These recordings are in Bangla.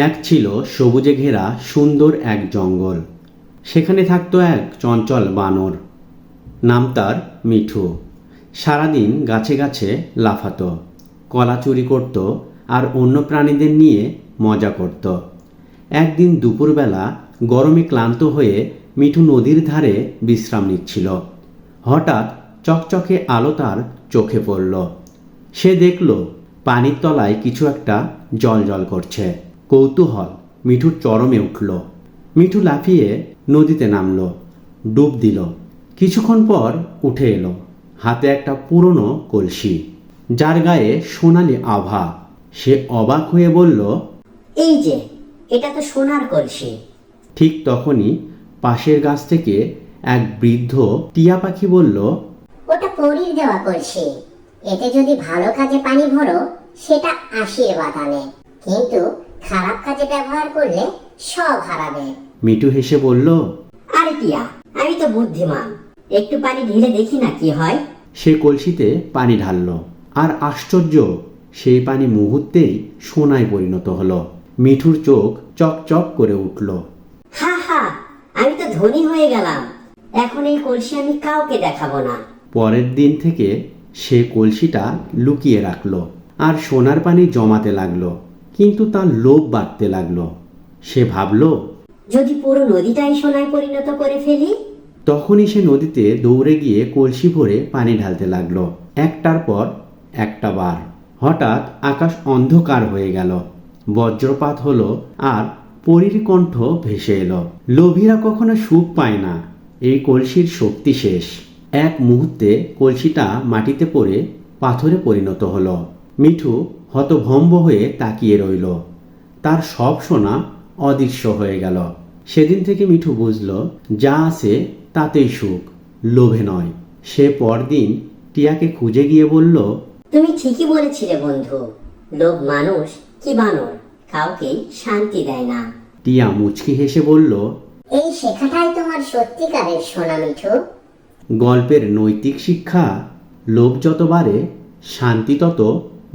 এক ছিল সবুজে ঘেরা সুন্দর এক জঙ্গল। সেখানে থাকতো এক চঞ্চল বানর। নাম তার মিঠু। সারাদিন গাছে গাছে লাফাতো, কলা চুরি করত আর অন্য প্রাণীদের নিয়ে মজা করত। একদিন দুপুরবেলা গরমে ক্লান্ত হয়ে মিঠু নদীর ধারে বিশ্রাম নিচ্ছিল। হঠাৎ চকচকে আলো তার চোখে পড়ল। সে দেখল পানির তলায় কিছু একটা জ্বলজ্বল করছে। কৌতূহল মিঠুর চরমে উঠল। মিঠু লাফিয়ে নদীতে নামল, ডুব দিল। কিছুক্ষণ পর উঠে এলো, হাতে একটা পুরনো কলসি, যার গায়ে সোনালি আভা। সে অবাক হয়ে বলল, এই যে, এটা তো সোনার কলসি। ঠিক তখনই পাশের গাছ থেকে এক বৃদ্ধ টিয়া পাখি বলল, ওটা পরীর দেওয়া কলসি। এতে যদি ভালো কাজে পানি ভরো সেটা আশীর্বাদ আনে, কিন্তু খারাপ কাজে ব্যবহার করলে সব হারাবে। মিঠু হেসে বলল। আরে টিয়া, আমি তো বুদ্ধিমান, একটু পানি ঢেলে দেখি না কি হয়। সে কলসিতে পানি ঢালল, আর আশ্চর্য, সেই পানি মুহূর্তেই সোনায় পরিণত হলো। মিঠুর চোখ চকচক করে উঠল। হা হা, আমি তো ধনী হয়ে গেলাম। এখন এই কলসি আমি কাউকে দেখাবো না। পরের দিন থেকে সে কলসিটা লুকিয়ে রাখলো আর সোনার পানি জমাতে লাগলো। কিন্তু তার লোভ বাড়তে লাগলো। সে ভাবল, যদি পুরো নদীটাই সোনায় পরিণত করে ফেলি। তখনই সে নদীতে দৌড়ে গিয়ে কলসি ভরে পানি ঢালতে লাগলো, একটার পর একটা বার। হঠাৎ আকাশ অন্ধকার হয়ে গেল, বজ্রপাত হলো আর পরীর কণ্ঠ ভেসে এলো। লোভীরা কখনো সুখ পায় না, এই কলসির শক্তি শেষ। এক মুহূর্তে কলসিটা মাটিতে পড়ে পাথরে পরিণত হলো। মিঠু হতভম্ব হয়ে তাকিয়ে রইল। তার সব সোনা অদৃশ্য হয়ে গেল। সেদিন থেকে মিঠু বুঝল, যা আছে তাতেই সুখ, লোভে নয়। সে পরদিন টিয়াকে খুঁজে গিয়ে বলল, তুমি ঠিকই বলেছিলে বন্ধু, লোভ মানুষ কি বানর, কাউকেই শান্তি দেয় না। টিয়া মুচকি হেসে বলল, এই শেখাটাই তোমার সত্যিকারের সোনা মিঠু। গল্পের নৈতিক শিক্ষা, লোভ যত বাড়ে শান্তি তত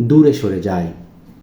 দূরে সরে যায়।